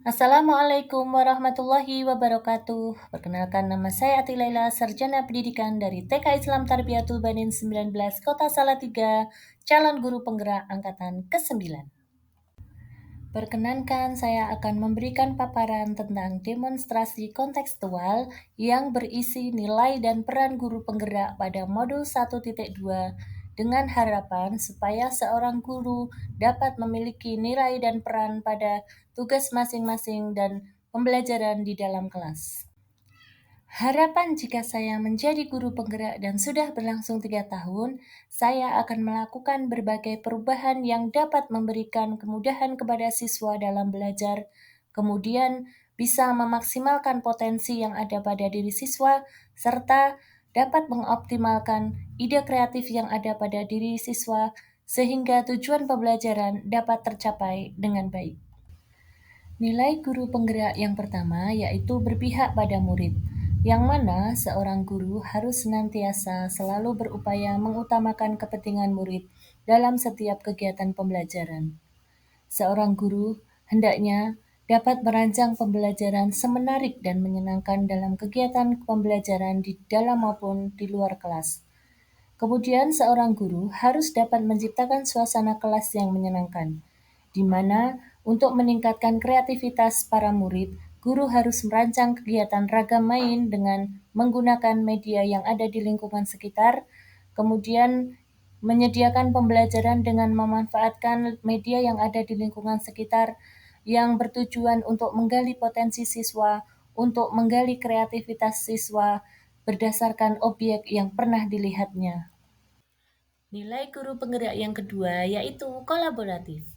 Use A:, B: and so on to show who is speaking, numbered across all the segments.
A: Assalamualaikum warahmatullahi wabarakatuh. Perkenalkan, nama saya Ati Laila, Sarjana Pendidikan dari TK Islam Tarbiyatul Banin 19 Kota Salatiga, calon guru penggerak angkatan ke-9. Perkenankan, saya akan memberikan paparan tentang demonstrasi kontekstual yang berisi nilai dan peran guru penggerak pada modul 1.2 dengan harapan supaya seorang guru dapat memiliki nilai dan peran pada tugas masing-masing dan pembelajaran di dalam kelas. Harapan jika saya menjadi guru penggerak dan sudah berlangsung 3 tahun, saya akan melakukan berbagai perubahan yang dapat memberikan kemudahan kepada siswa dalam belajar, kemudian bisa memaksimalkan potensi yang ada pada diri siswa, serta dapat mengoptimalkan ide kreatif yang ada pada diri siswa, sehingga tujuan pembelajaran dapat tercapai dengan baik. Nilai guru penggerak yang pertama yaitu berpihak pada murid, yang mana seorang guru harus senantiasa selalu berupaya mengutamakan kepentingan murid dalam setiap kegiatan pembelajaran. Seorang guru hendaknya dapat merancang pembelajaran semenarik dan menyenangkan dalam kegiatan pembelajaran di dalam maupun di luar kelas. Kemudian seorang guru harus dapat menciptakan suasana kelas yang menyenangkan, di mana untuk meningkatkan kreativitas para murid, guru harus merancang kegiatan ragam main dengan menggunakan media yang ada di lingkungan sekitar, kemudian menyediakan pembelajaran dengan memanfaatkan media yang ada di lingkungan sekitar yang bertujuan untuk menggali potensi siswa, untuk menggali kreativitas siswa berdasarkan objek yang pernah dilihatnya. Nilai guru penggerak yang kedua yaitu kolaboratif.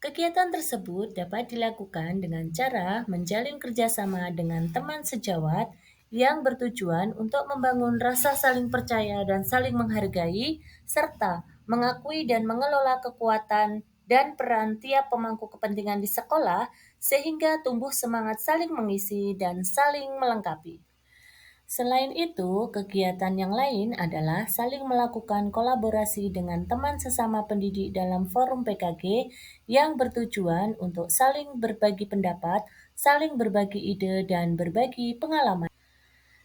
A: Kegiatan tersebut dapat dilakukan dengan cara menjalin kerjasama dengan teman sejawat yang bertujuan untuk membangun rasa saling percaya dan saling menghargai, serta mengakui dan mengelola kekuatan dan peran tiap pemangku kepentingan di sekolah, sehingga tumbuh semangat saling mengisi dan saling melengkapi. Selain itu, kegiatan yang lain adalah saling melakukan kolaborasi dengan teman sesama pendidik dalam forum PKG yang bertujuan untuk saling berbagi pendapat, saling berbagi ide, dan berbagi pengalaman.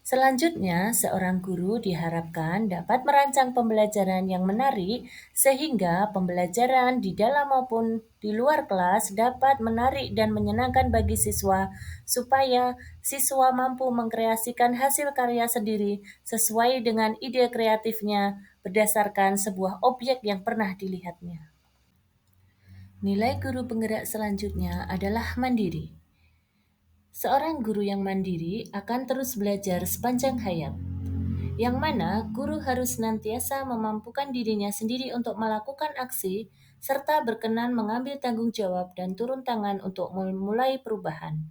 A: Selanjutnya, seorang guru diharapkan dapat merancang pembelajaran yang menarik sehingga pembelajaran di dalam maupun di luar kelas dapat menarik dan menyenangkan bagi siswa supaya siswa mampu mengkreasikan hasil karya sendiri sesuai dengan ide kreatifnya berdasarkan sebuah objek yang pernah dilihatnya. Nilai guru penggerak selanjutnya adalah mandiri. Seorang guru yang mandiri akan terus belajar sepanjang hayat, yang mana guru harus senantiasa memampukan dirinya sendiri untuk melakukan aksi, serta berkenan mengambil tanggung jawab dan turun tangan untuk memulai perubahan.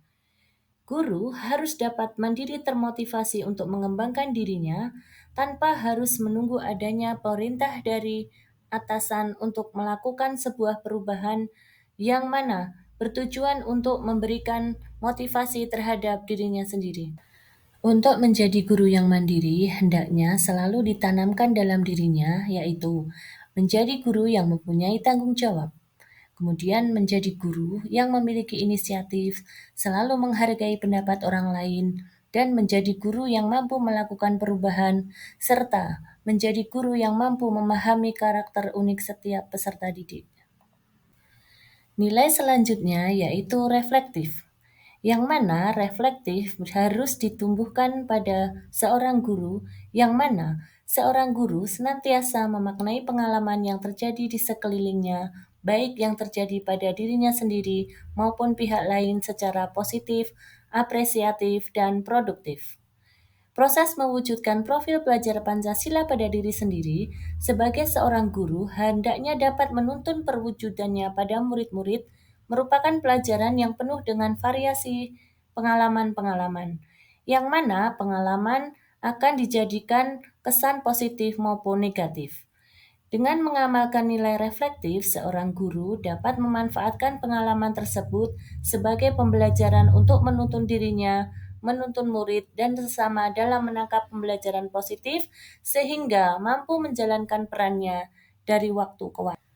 A: Guru harus dapat mandiri termotivasi untuk mengembangkan dirinya tanpa harus menunggu adanya perintah dari atasan untuk melakukan sebuah perubahan yang mana bertujuan untuk memberikan motivasi terhadap dirinya sendiri. Untuk menjadi guru yang mandiri, hendaknya selalu ditanamkan dalam dirinya, yaitu menjadi guru yang mempunyai tanggung jawab. Kemudian menjadi guru yang memiliki inisiatif, selalu menghargai pendapat orang lain, dan menjadi guru yang mampu melakukan perubahan, serta menjadi guru yang mampu memahami karakter unik setiap peserta didik. Nilai selanjutnya yaitu reflektif, yang mana reflektif harus ditumbuhkan pada seorang guru, yang mana seorang guru senantiasa memaknai pengalaman yang terjadi di sekelilingnya, baik yang terjadi pada dirinya sendiri maupun pihak lain secara positif, apresiatif, dan produktif. Proses mewujudkan profil pelajar Pancasila pada diri sendiri sebagai seorang guru hendaknya dapat menuntun perwujudannya pada murid-murid merupakan pelajaran yang penuh dengan variasi pengalaman-pengalaman, yang mana pengalaman akan dijadikan kesan positif maupun negatif. Dengan mengamalkan nilai reflektif, seorang guru dapat memanfaatkan pengalaman tersebut sebagai pembelajaran untuk menuntun dirinya, menuntun murid, dan sesama dalam menangkap pembelajaran positif, sehingga mampu menjalankan perannya dari waktu ke waktu.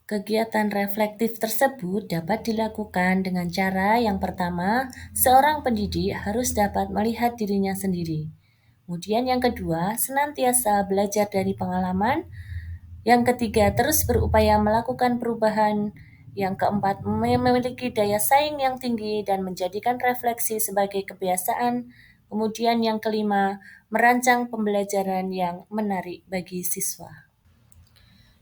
A: Kegiatan reflektif tersebut dapat dilakukan dengan cara yang pertama, seorang pendidik harus dapat melihat dirinya sendiri. Kemudian yang kedua, senantiasa belajar dari pengalaman. Yang ketiga, terus berupaya melakukan perubahan. Yang keempat, memiliki daya saing yang tinggi dan menjadikan refleksi sebagai kebiasaan. Kemudian yang kelima, merancang pembelajaran yang menarik bagi siswa.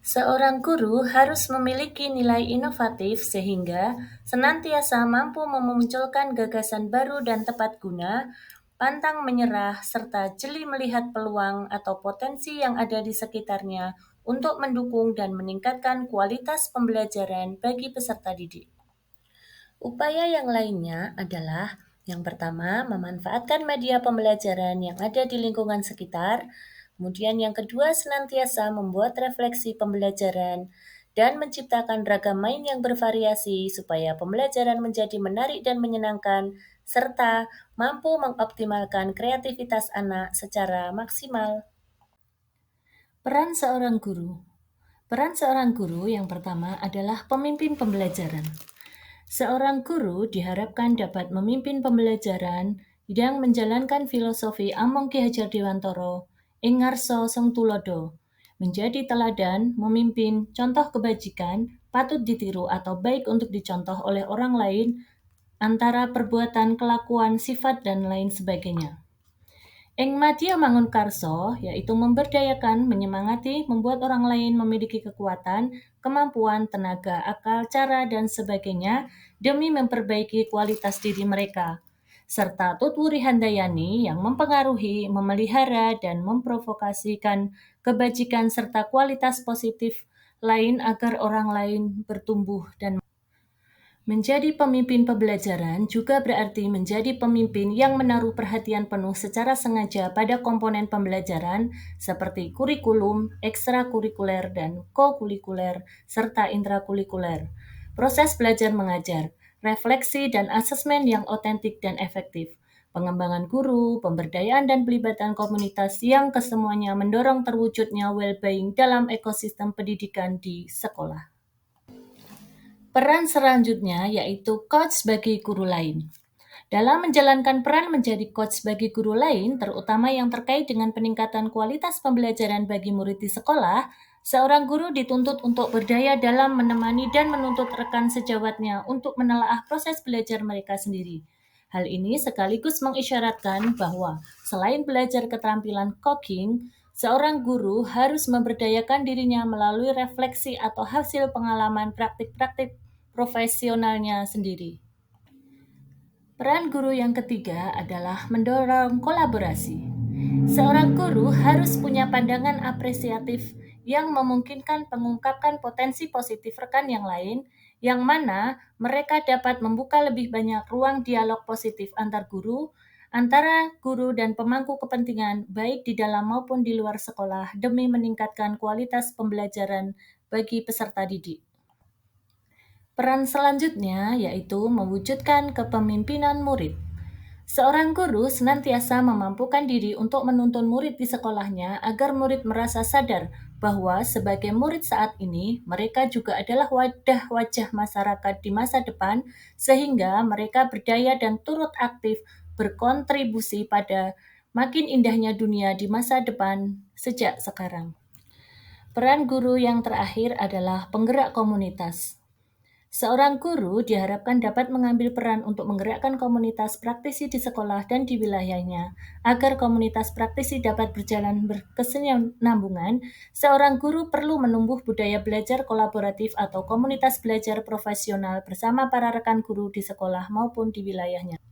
A: Seorang guru harus memiliki nilai inovatif sehingga senantiasa mampu memunculkan gagasan baru dan tepat guna, pantang menyerah, serta jeli melihat peluang atau potensi yang ada di sekitarnya untuk mendukung dan meningkatkan kualitas pembelajaran bagi peserta didik. Upaya yang lainnya adalah yang pertama, memanfaatkan media pembelajaran yang ada di lingkungan sekitar. Kemudian yang kedua, senantiasa membuat refleksi pembelajaran dan menciptakan ragam main yang bervariasi supaya pembelajaran menjadi menarik dan menyenangkan, serta mampu mengoptimalkan kreativitas anak secara maksimal. Peran seorang guru. Peran seorang guru yang pertama adalah pemimpin pembelajaran. Seorang guru diharapkan dapat memimpin pembelajaran yang menjalankan filosofi Among Ki Hajar Dewantara, ing ngarsa Seng Tulodo, menjadi teladan, memimpin, contoh kebajikan, patut ditiru atau baik untuk dicontoh oleh orang lain, antara perbuatan, kelakuan, sifat, dan lain sebagainya. Ing Madya Mangunkarso, yaitu memberdayakan, menyemangati, membuat orang lain memiliki kekuatan, kemampuan, tenaga, akal, cara, dan sebagainya demi memperbaiki kualitas diri mereka. Serta Tutwuri Handayani yang mempengaruhi, memelihara, dan memprovokasikan kebajikan serta kualitas positif lain agar orang lain bertumbuh dan menjadi pemimpin pembelajaran juga berarti menjadi pemimpin yang menaruh perhatian penuh secara sengaja pada komponen pembelajaran seperti kurikulum, ekstrakurikuler, dan kokurikuler, serta intrakurikuler. Proses belajar mengajar, refleksi dan asesmen yang otentik dan efektif, pengembangan guru, pemberdayaan dan pelibatan komunitas yang kesemuanya mendorong terwujudnya well-being dalam ekosistem pendidikan di sekolah. Peran selanjutnya yaitu coach bagi guru lain. Dalam menjalankan peran menjadi coach bagi guru lain, terutama yang terkait dengan peningkatan kualitas pembelajaran bagi murid di sekolah, seorang guru dituntut untuk berdaya dalam menemani dan menuntut rekan sejawatnya untuk menelaah proses belajar mereka sendiri. Hal ini sekaligus mengisyaratkan bahwa selain belajar keterampilan cooking, seorang guru harus memberdayakan dirinya melalui refleksi atau hasil pengalaman praktik-praktik profesionalnya sendiri. Peran guru yang ketiga adalah mendorong kolaborasi. Seorang guru harus punya pandangan apresiatif yang memungkinkan mengungkapkan potensi positif rekan yang lain, yang mana mereka dapat membuka lebih banyak ruang dialog positif antar guru, antara guru dan pemangku kepentingan, baik di dalam maupun di luar sekolah, demi meningkatkan kualitas pembelajaran bagi peserta didik. Peran selanjutnya yaitu mewujudkan kepemimpinan murid. Seorang guru senantiasa memampukan diri untuk menuntun murid di sekolahnya agar murid merasa sadar bahwa sebagai murid saat ini, mereka juga adalah wadah wajah masyarakat di masa depan, sehingga mereka berdaya dan turut aktif berkontribusi pada makin indahnya dunia di masa depan sejak sekarang. Peran guru yang terakhir adalah penggerak komunitas. Seorang guru diharapkan dapat mengambil peran untuk menggerakkan komunitas praktisi di sekolah dan di wilayahnya. Agar komunitas praktisi dapat berjalan berkesinambungan, seorang guru perlu menumbuh budaya belajar kolaboratif atau komunitas belajar profesional bersama para rekan guru di sekolah maupun di wilayahnya.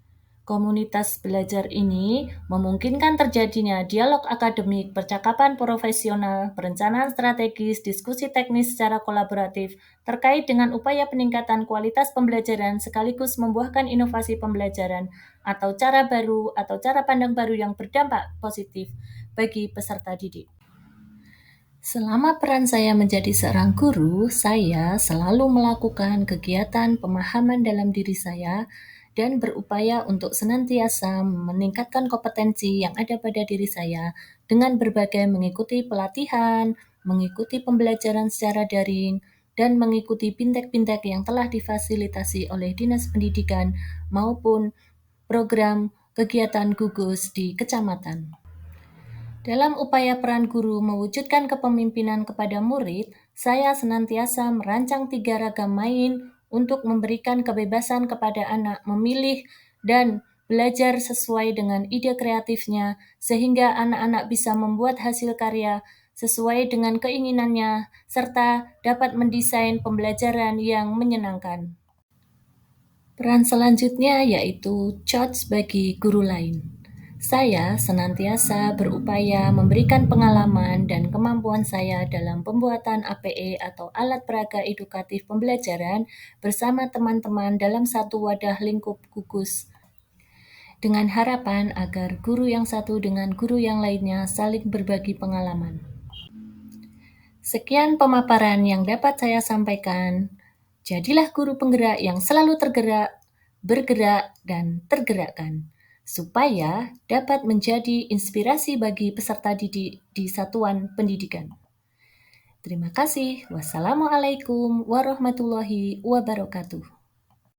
A: Komunitas belajar ini memungkinkan terjadinya dialog akademik, percakapan profesional, perencanaan strategis, diskusi teknis secara kolaboratif terkait dengan upaya peningkatan kualitas pembelajaran sekaligus membuahkan inovasi pembelajaran atau cara baru atau cara pandang baru yang berdampak positif bagi peserta didik. Selama peran saya menjadi seorang guru, saya selalu melakukan kegiatan pemahaman dalam diri saya dan berupaya untuk senantiasa meningkatkan kompetensi yang ada pada diri saya dengan berbagai mengikuti pelatihan, mengikuti pembelajaran secara daring, dan mengikuti bintek-bintek yang telah difasilitasi oleh Dinas Pendidikan maupun program kegiatan gugus di kecamatan. Dalam upaya peran guru mewujudkan kepemimpinan kepada murid, saya senantiasa merancang 3 ragam main untuk memberikan kebebasan kepada anak memilih dan belajar sesuai dengan ide kreatifnya, sehingga anak-anak bisa membuat hasil karya sesuai dengan keinginannya, serta dapat mendesain pembelajaran yang menyenangkan. Peran selanjutnya yaitu coach bagi guru lain. Saya senantiasa berupaya memberikan pengalaman dan kemampuan saya dalam pembuatan APE atau alat peraga edukatif pembelajaran bersama teman-teman dalam satu wadah lingkup gugus, dengan harapan agar guru yang satu dengan guru yang lainnya saling berbagi pengalaman. Sekian pemaparan yang dapat saya sampaikan. Jadilah guru penggerak yang selalu tergerak, bergerak, dan tergerakkan, supaya dapat menjadi inspirasi bagi peserta didik di satuan pendidikan. Terima kasih. Wassalamualaikum warahmatullahi wabarakatuh.